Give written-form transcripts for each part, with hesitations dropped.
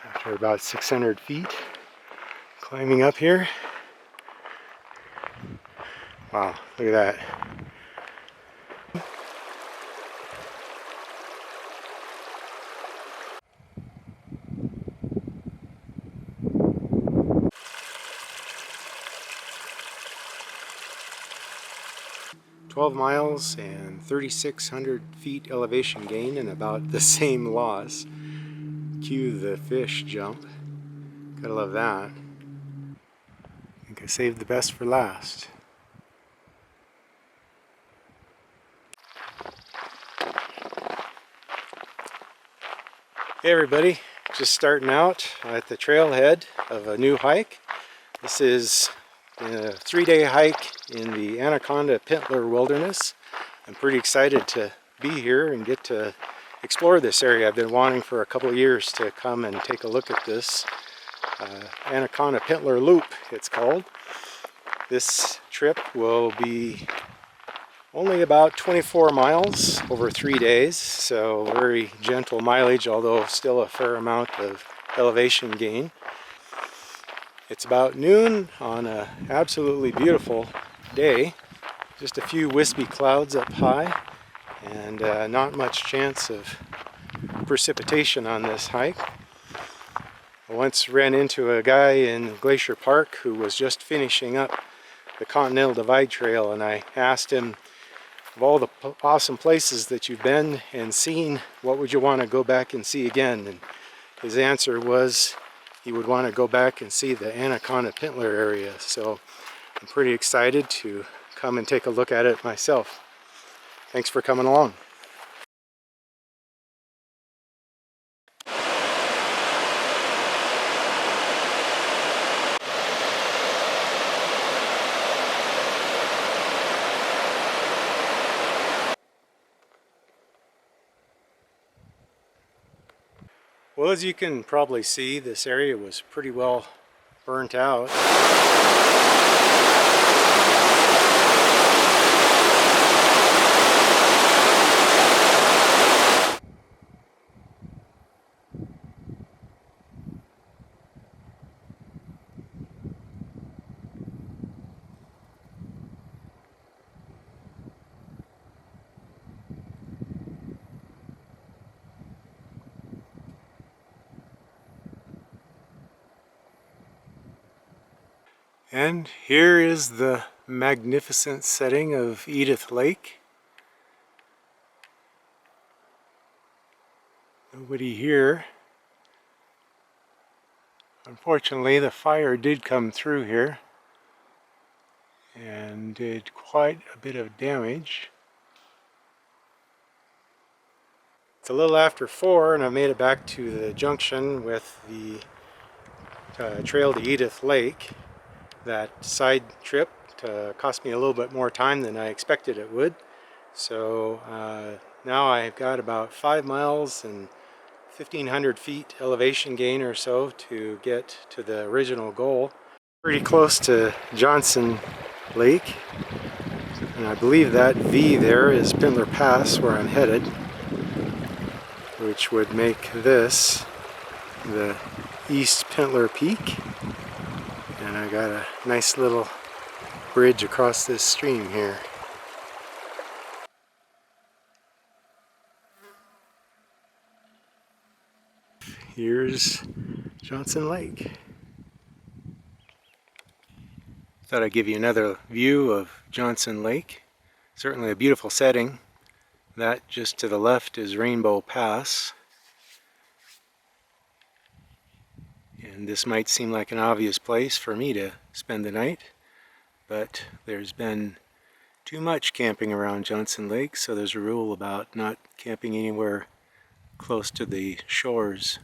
After about 600 feet climbing up here. Wow, look at that. "12 miles and 3,600 feet elevation gain and about the same loss." Cue the fish jump. Gotta love that. I think I saved the best for last. Hey everybody, just starting out at the trailhead of a new hike. This is a 3-day hike in the Anaconda Pintler wilderness. I'm pretty excited to be here and get to explore this area. I've been wanting for a couple of years to come and take a look at this. Anaconda Pintler Loop, it's called. This trip will be only about 24 miles over 3 days, so very gentle mileage, although still a fair amount of elevation gain. It's about noon on an absolutely beautiful day. Just a few wispy clouds up high, and not much chance of precipitation on this hike. I once ran into a guy in Glacier Park who was just finishing up the Continental Divide Trail, and I asked him, of all the awesome places that you've been and seen, what would you want to go back and see again? And his answer was he would want to go back and see the Anaconda Pintler area. So I'm pretty excited to come and take a look at it myself. Thanks for coming along. Well, as you can probably see, this area was pretty well burnt out. And here is the magnificent setting of Edith Lake. Nobody here. Unfortunately, the fire did come through here and did quite a bit of damage. It's a little after 4 and I made it back to the junction with the trail to Edith Lake. That side trip cost me a little bit more time than I expected it would. So now I've got about 5 miles and 1,500 feet elevation gain or so to get to the original goal. Pretty close to Johnson Lake, and I believe that V there is Pintler Pass where I'm headed, which would make this the East Pintler Peak. And I got a nice little bridge across this stream here. Here's Johnson Lake. Thought I'd give you another view of Johnson Lake. Certainly a beautiful setting. That just to the left is Rainbow Pass. And this might seem like an obvious place for me to spend the night, but there's been too much camping around Johnson Lake, so there's a rule about not camping anywhere close to the shores.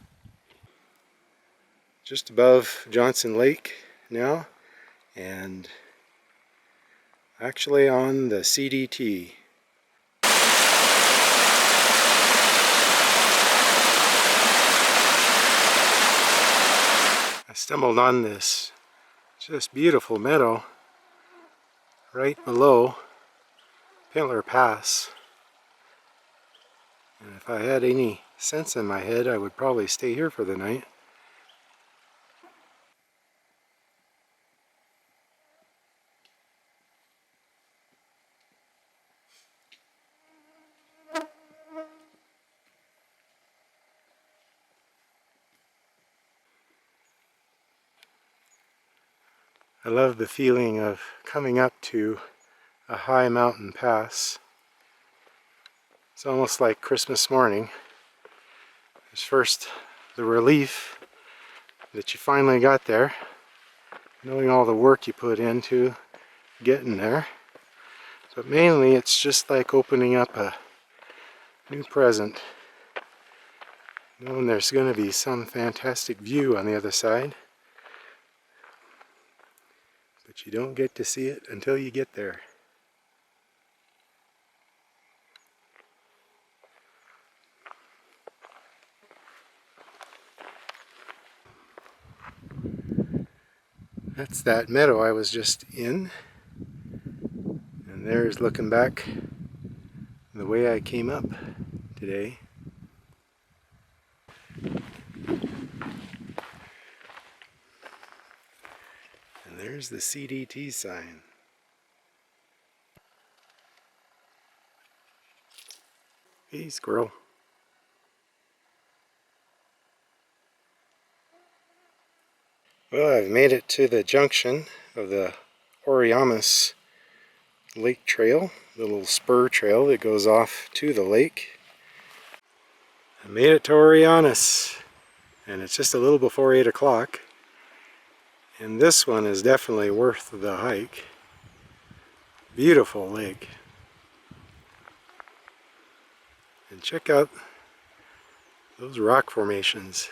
Just above Johnson Lake now, and actually on the CDT. I stumbled on this just beautiful meadow right below Pintler Pass, and if I had any sense in my head I would probably stay here for the night. I love the feeling of coming up to a high mountain pass. It's almost like Christmas morning. There's first the relief that you finally got there, knowing all the work you put into getting there. But mainly it's just like opening up a new present, knowing there's going to be some fantastic view on the other side. But you don't get to see it until you get there. That's that meadow I was just in. And there's looking back the way I came up today. And there's the CDT sign. Hey, squirrel. Well, I've made it to the junction of the Oreamnos Lake Trail, the little spur trail that goes off to the lake. I made it to Oreamnos, and it's just a little before 8 o'clock. And this one is definitely worth the hike. Beautiful lake. And check out those rock formations.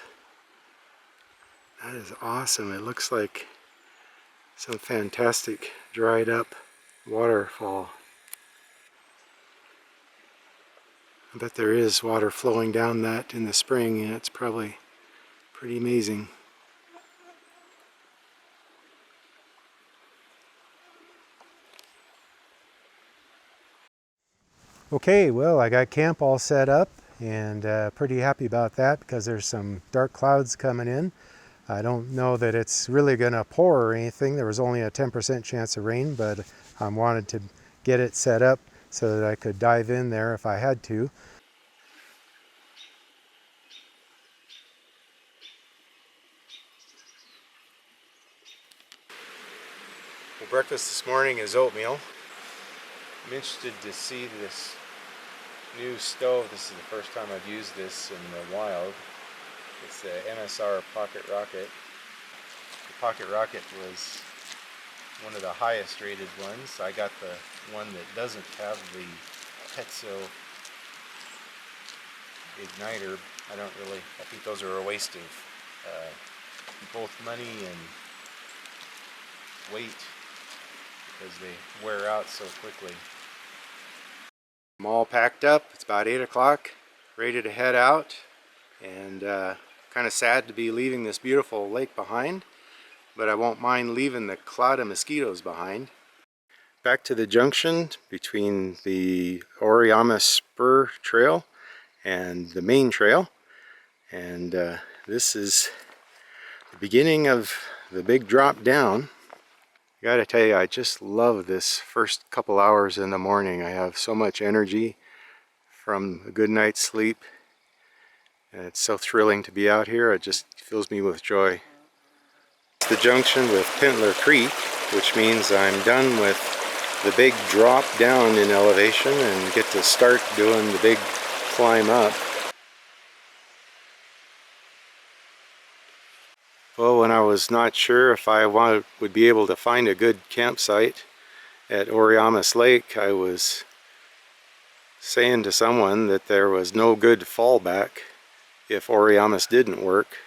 That is awesome. It looks like some fantastic dried up waterfall. I bet there is water flowing down that in the spring, and it's probably pretty amazing. Okay, well, I got camp all set up, and pretty happy about that because there's some dark clouds coming in. I don't know that it's really going to pour or anything. There was only a 10% chance of rain, but I wanted to get it set up so that I could dive in there if I had to. Well, breakfast this morning is oatmeal. I'm interested to see this new stove. This is the first time I've used this in the wild. It's the MSR Pocket Rocket. The Pocket Rocket was one of the highest rated ones. I got the one that doesn't have the Petso igniter. I think those are a waste of both money and weight because they wear out so quickly. I'm all packed up. It's about 8 o'clock, ready to head out, and kind of sad to be leaving this beautiful lake behind, but I won't mind leaving the cloud of mosquitoes behind. Back to the junction between the Oreamnos Spur Trail and the main trail, and this is the beginning of the big drop down. I gotta tell you, I just love this first couple hours in the morning. I have so much energy from a good night's sleep, and it's so thrilling to be out here. It just fills me with joy. It's the junction with Pintler Creek, which means I'm done with the big drop down in elevation and get to start doing the big climb up. Well, when I was not sure if I would be able to find a good campsite at Oreamnos Lake, I was saying to someone that there was no good fallback if Oreamnos didn't work.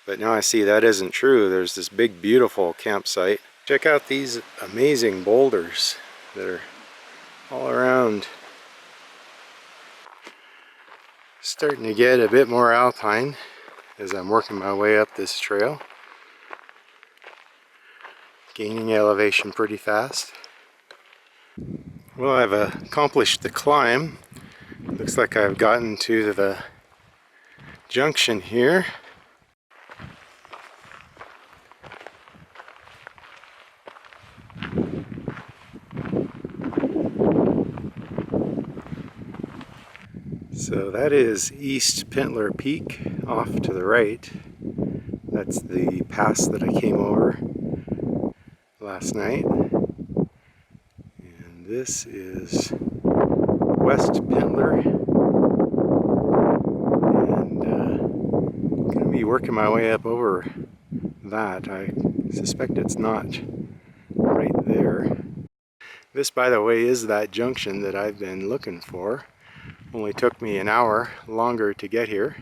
But now I see that isn't true. There's this big, beautiful campsite. Check out these amazing boulders that are all around. Starting to get a bit more alpine as I'm working my way up this trail. Gaining elevation pretty fast. Well, I've accomplished the climb. Looks like I've gotten to the junction here. So that is East Pintler Peak off to the right. That's the pass that I came over. last night. And this is West Pintler. And I'm going to be working my way up over that. I suspect it's not right there. This, by the way, is that junction that I've been looking for. Only took me an hour longer to get here.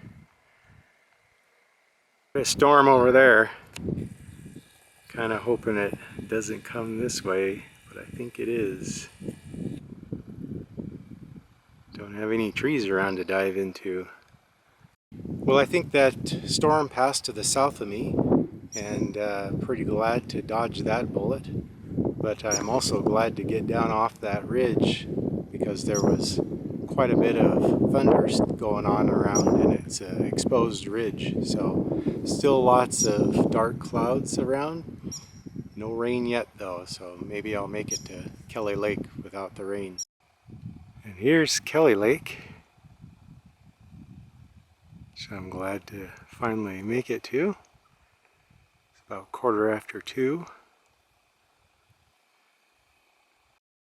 A storm over there. Kind of hoping it doesn't come this way, but I think it is. Don't have any trees around to dive into. Well, I think that storm passed to the south of me, and pretty glad to dodge that bullet. But I'm also glad to get down off that ridge because there was quite a bit of thunder going on around, and it's an exposed ridge. So still lots of dark clouds around. No rain yet though, so maybe I'll make it to Kelly Lake without the rain. And here's Kelly Lake, which I'm glad to finally make it to. It's about 2:15.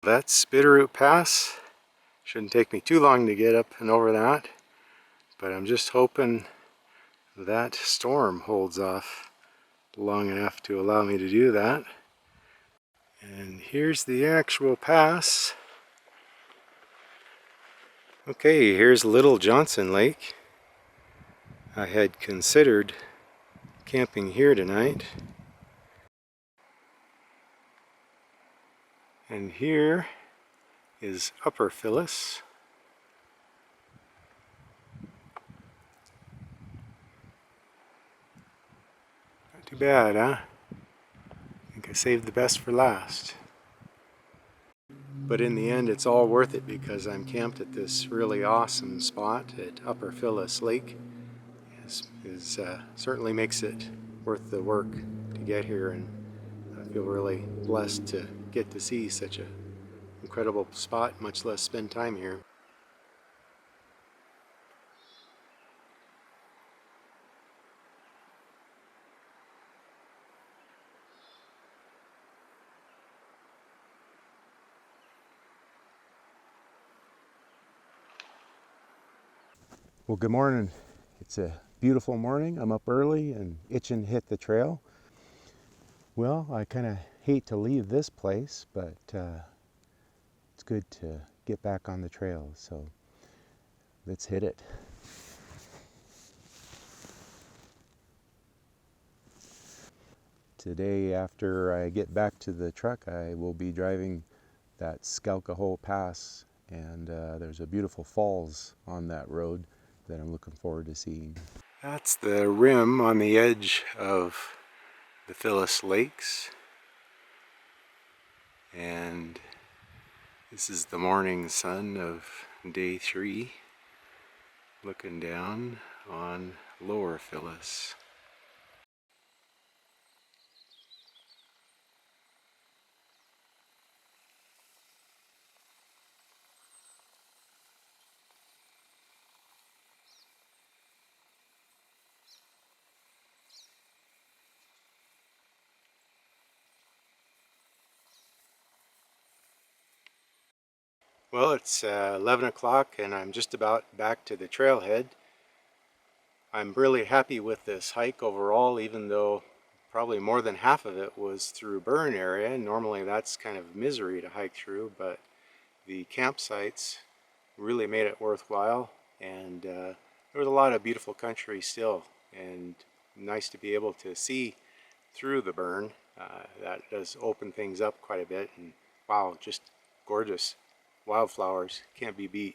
That's Bitterroot Pass. Shouldn't take me too long to get up and over that, but I'm just hoping that storm holds off long enough to allow me to do that. And here's the actual pass. Okay, here's Little Johnson Lake. I had considered camping here tonight. And here is Upper Phyllis. Not too bad, huh? I think I saved the best for last. But in the end, it's all worth it because I'm camped at this really awesome spot at Upper Phyllis Lake. Certainly makes it worth the work to get here, and I feel really blessed to get to see such an incredible spot, much less spend time here. Well, good morning. It's a beautiful morning. I'm up early and itching to hit the trail. Well, I kind of hate to leave this place, but it's good to get back on the trail, so let's hit it. Today, after I get back to the truck, I will be driving that Skalkaho Pass, and there's a beautiful falls on that road that I'm looking forward to seeing. That's the rim on the edge of the Phyllis Lakes, and this is the morning sun of day 3, looking down on Lower Phyllis. Well, it's 11 o'clock and I'm just about back to the trailhead. I'm really happy with this hike overall, even though probably more than half of it was through burn area. Normally that's kind of misery to hike through, but the campsites really made it worthwhile, and there was a lot of beautiful country still, and nice to be able to see through the burn. That does open things up quite a bit, and wow, just gorgeous wildflowers, can't be beat.